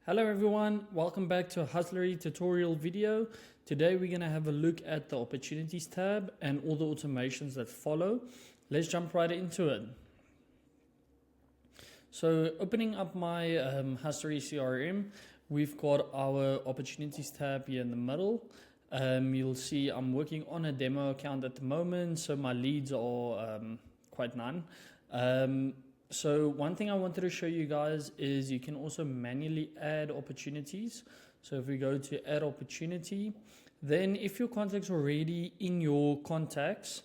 Hello everyone, welcome back to a Hustlery tutorial video. Today we're going to have a look at the opportunities tab and all the automations that follow. Let's jump right into it. So opening up my Hustlery CRM, we've got our opportunities tab here in the middle. You'll see I'm working on a demo account at the moment, so my leads are quite none. So one thing I wanted to show you guys is you can also manually add opportunities. So if we go to add opportunity, then if your contact's already in your contacts,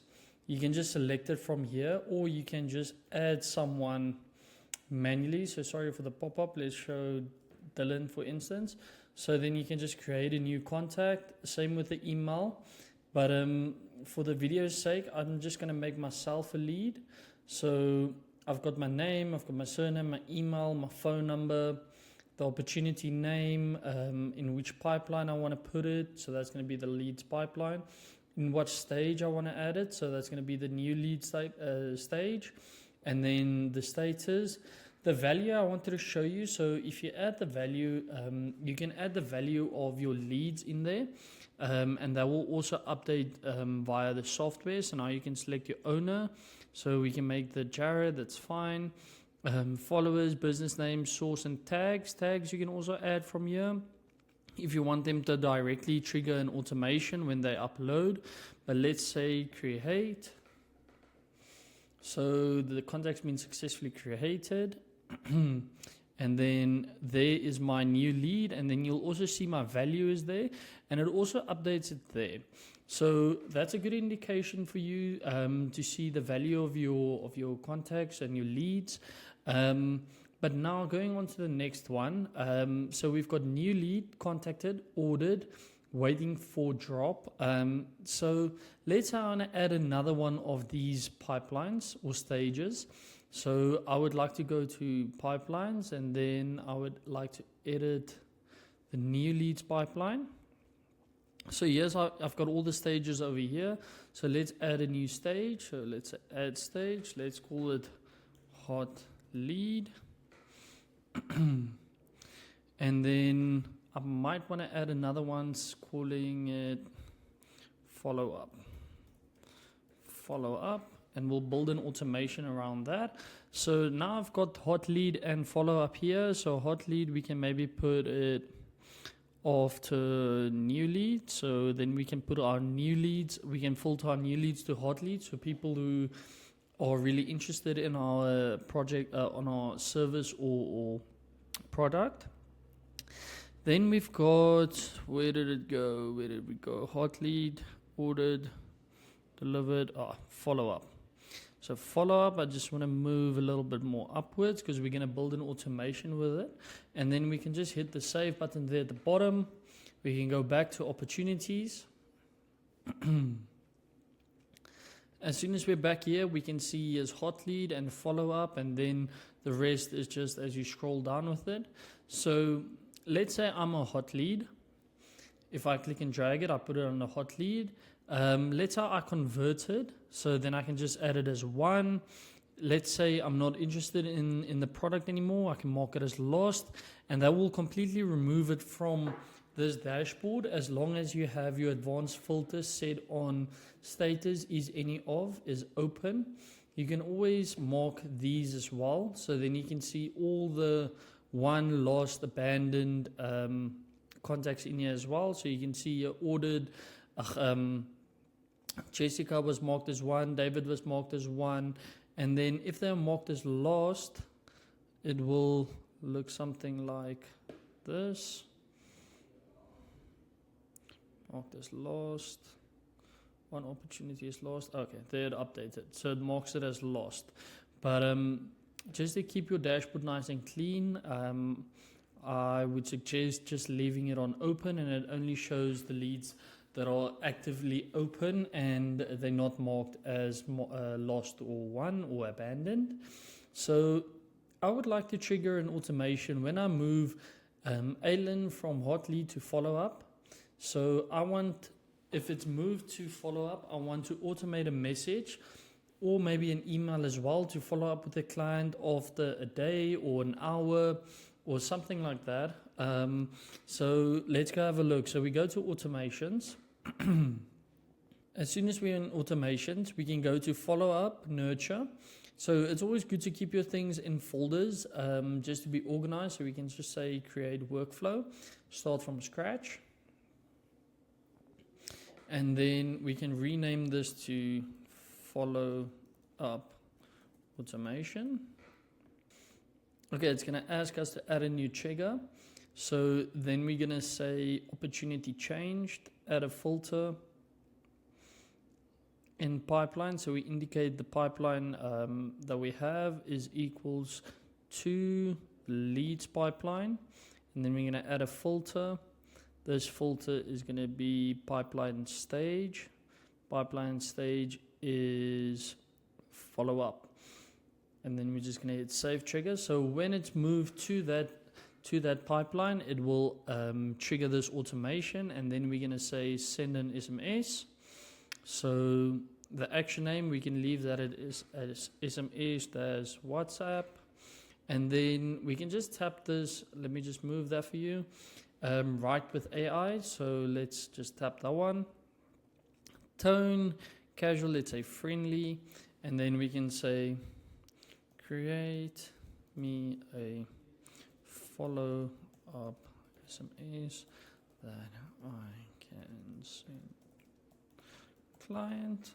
you can just select it from here, or you can just add someone manually. So sorry for the pop-up, let's show Dylan for instance. So then you can just create a new contact, same with the email. But for the video's sake, I'm just gonna make myself a lead. So I've got my name, I've got my surname, my email, my phone number, the opportunity name, in which pipeline I want to put it. So that's going to be the leads pipeline. In what stage I want to add it. So that's going to be the new lead stage. And then the status. The value I wanted to show you. So if you add the value, you can add the value of your leads in there. And that will also update via the software. So now you can select your owner. So we can make the Jared, that's fine. Followers, business name, source, and tags. Tags you can also add from here if you want them to directly trigger an automation when they upload. But let's say create. So the contact's been successfully created. And then there is my new lead, and then you'll also see my value is there, and it also updates it there. So that's a good indication for you to see the value of your contacts and your leads. But now going on to the next one. So we've got new lead, contacted, ordered, waiting for drop. So let's say I want to add another one of these pipelines or stages. So I would like to go to pipelines, and then I would like to edit the new leads pipeline. So yes, I've got all the stages over here. So let's add a new stage. So let's add stage. Let's call it hot lead. And then I might want to add another one, calling it follow up. Follow up. And we'll build an automation around that. So now I've got hot lead and follow up here. So hot lead, we can maybe put it off to new lead. So then we can put our new leads, we can filter our new leads to hot leads for people who are really interested in our project, on our service or product. Then we've got, where did it go? Where did we go? Hot lead, ordered, delivered, follow up. So follow up, I just want to move a little bit more upwards because we're going to build an automation with it. And then we can just hit the save button there at the bottom. We can go back to opportunities. As soon as we're back here, we can see as hot lead and follow up, and then the rest is just as you scroll down with it. So let's say I'm a hot lead. If I click and drag it, I put it on the hot lead. Let's say I converted, so then I can just add it as one. Let's say I'm not interested in the product anymore. I can mark it as lost, and that will completely remove it from this dashboard as long as you have your advanced filters set on status is any of, is open. You can always mark these as well, so then you can see all the one, lost, abandoned contacts in here as well. So you can see your ordered, Jessica was marked as one, David was marked as one, and then if they're marked as lost, it will look something like this. Marked as lost. One opportunity is lost. Okay, there it updated. So it marks it as lost. But just to keep your dashboard nice and clean, I would suggest just leaving it on open, and it only shows the leads that are actively open and they're not marked as lost or won or abandoned. So I would like to trigger an automation when I move Aylin from hot lead to follow up. So I want, if it's moved to follow up, I want to automate a message or maybe an email as well to follow up with the client after a day or an hour or something like that. So let's go have a look. So we go to automations. As soon as we're in automations, we can go to follow up, nurture. So it's always good to keep your things in folders, just to be organized. So we can just say create workflow, start from scratch. And then we can rename this to follow up automation. Okay, it's going to ask us to add a new trigger. So then we're going to say opportunity changed, add a filter in pipeline. So we indicate the pipeline that we have is equals to leads pipeline. And then we're going to add a filter. This filter is going to be pipeline stage. Pipeline stage is follow up. And then we're just going to hit save trigger. So when it's moved to that pipeline, it will trigger this automation. And then we're going to say send an SMS. So the action name, we can leave that it is as SMS as WhatsApp. And then we can just tap this. Let me just move that for you. Write with AI. So let's just tap that one. Tone, casual, let's say friendly. And then we can say create me a follow-up SMS that I can send client.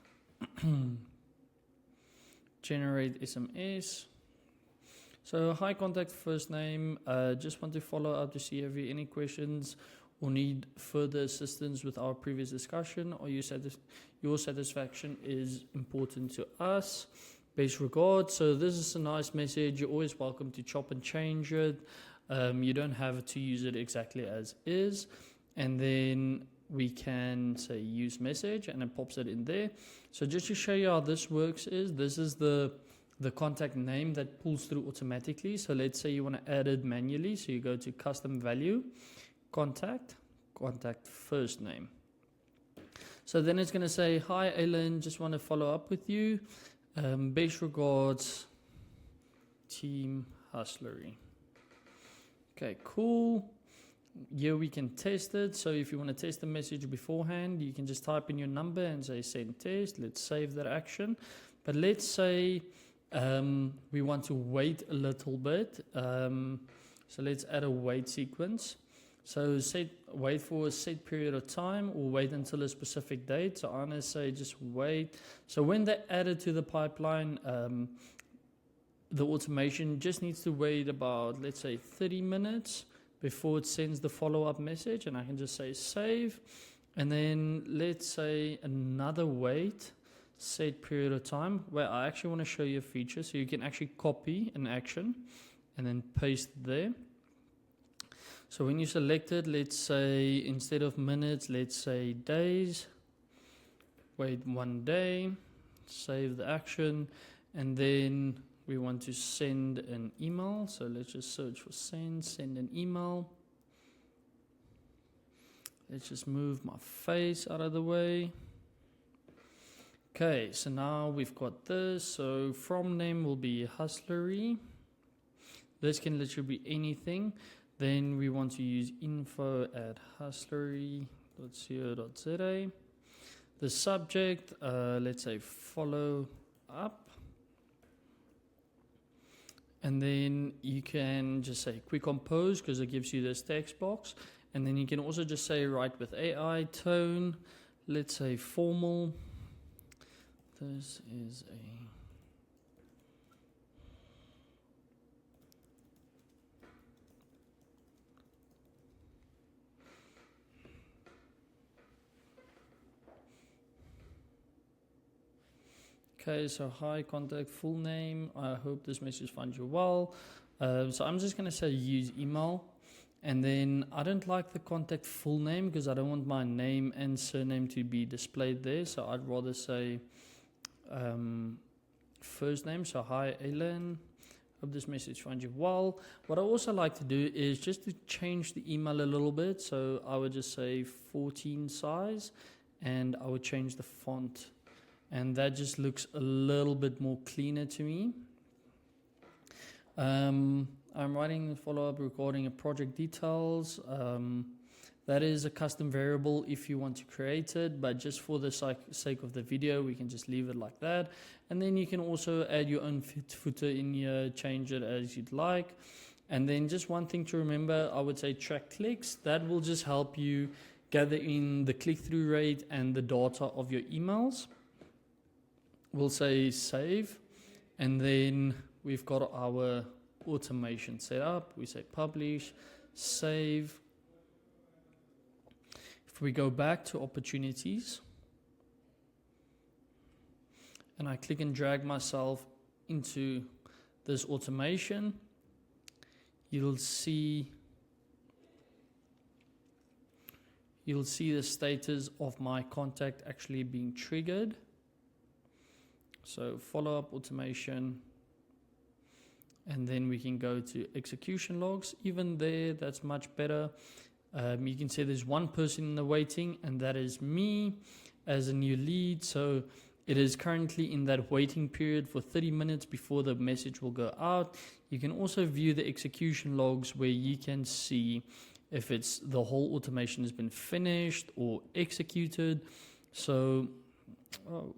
Generate SMS. So hi, contact first name. Just want to follow up to see if you have any questions or need further assistance with our previous discussion, or your satisfaction is important to us. Best regards. So this is a nice message. You're always welcome to chop and change it. You don't have to use it exactly as is. And then we can say use message and it pops it in there. So just to show you how this works this is the contact name that pulls through automatically. So let's say you want to add it manually. So you go to custom value, contact first name. So then it's going to say, hi, Alan, just want to follow up with you. Best regards, Team Hustlery. Okay, cool. Here we can test it. So if you want to test the message beforehand, you can just type in your number and say send test. Let's save that action. But let's say we want to wait a little bit. So let's add a wait sequence. So wait for a set period of time or wait until a specific date. So I'm going to say just wait. So when they add it to the pipeline, the automation just needs to wait about, let's say, 30 minutes before it sends the follow-up message. And I can just say save. And then let's say another wait set period of time where I actually want to show you a feature. So you can actually copy an action and then paste there. So when you select it, let's say instead of minutes, let's say days. Wait 1 day, save the action, and then we want to send an email. So let's just search for send an email. Let's just move my face out of the way. Okay, so now we've got this. So from name will be Hustlery. This can literally be anything. Then we want to use info@hustlery.co.za. The subject, let's say follow up. And then you can just say quick compose because it gives you this text box. And then you can also just say write with AI, tone, let's say formal. This is a okay, so hi, contact full name. I hope this message finds you well. So I'm just going to say use email. And then I don't like the contact full name because I don't want my name and surname to be displayed there. So I'd rather say first name. So hi, Alan. Hope this message finds you well. What I also like to do is just to change the email a little bit. So I would just say 14 size and I would change the font. And that just looks a little bit more cleaner to me. I'm writing the follow-up recording of project details. That is a custom variable if you want to create it, but just for the sake of the video, we can just leave it like that. And then you can also add your own footer in here, change it as you'd like. And then just one thing to remember, I would say track clicks. That will just help you gather in the click-through rate and the data of your emails. We'll say save, and then we've got our automation set up. We say publish, save. If we go back to opportunities, and I click and drag myself into this automation, you'll see the status of my contact actually being triggered. So follow-up automation, and then we can go to execution logs. Even there, that's much better. You can see there's one person in the waiting, and that is me as a new lead. So it is currently in that waiting period for 30 minutes before the message will go out. You can also view the execution logs where you can see if it's the whole automation has been finished or executed. So, all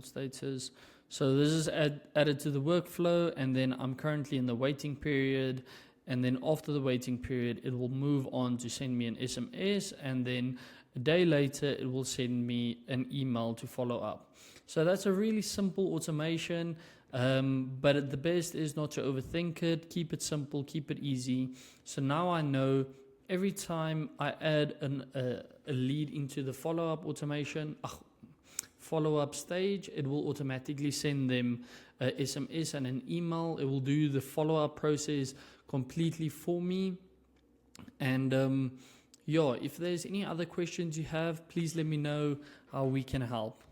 status. So this is added to the workflow, and then I'm currently in the waiting period. And then after the waiting period, it will move on to send me an SMS, and then a day later, it will send me an email to follow up. So that's a really simple automation, but the best is not to overthink it. Keep it simple, keep it easy. So now I know every time I add a lead into the follow-up automation, follow-up stage, it will automatically send them a SMS and an email. It will do the follow-up process completely for me. And if there's any other questions you have, please let me know how we can help.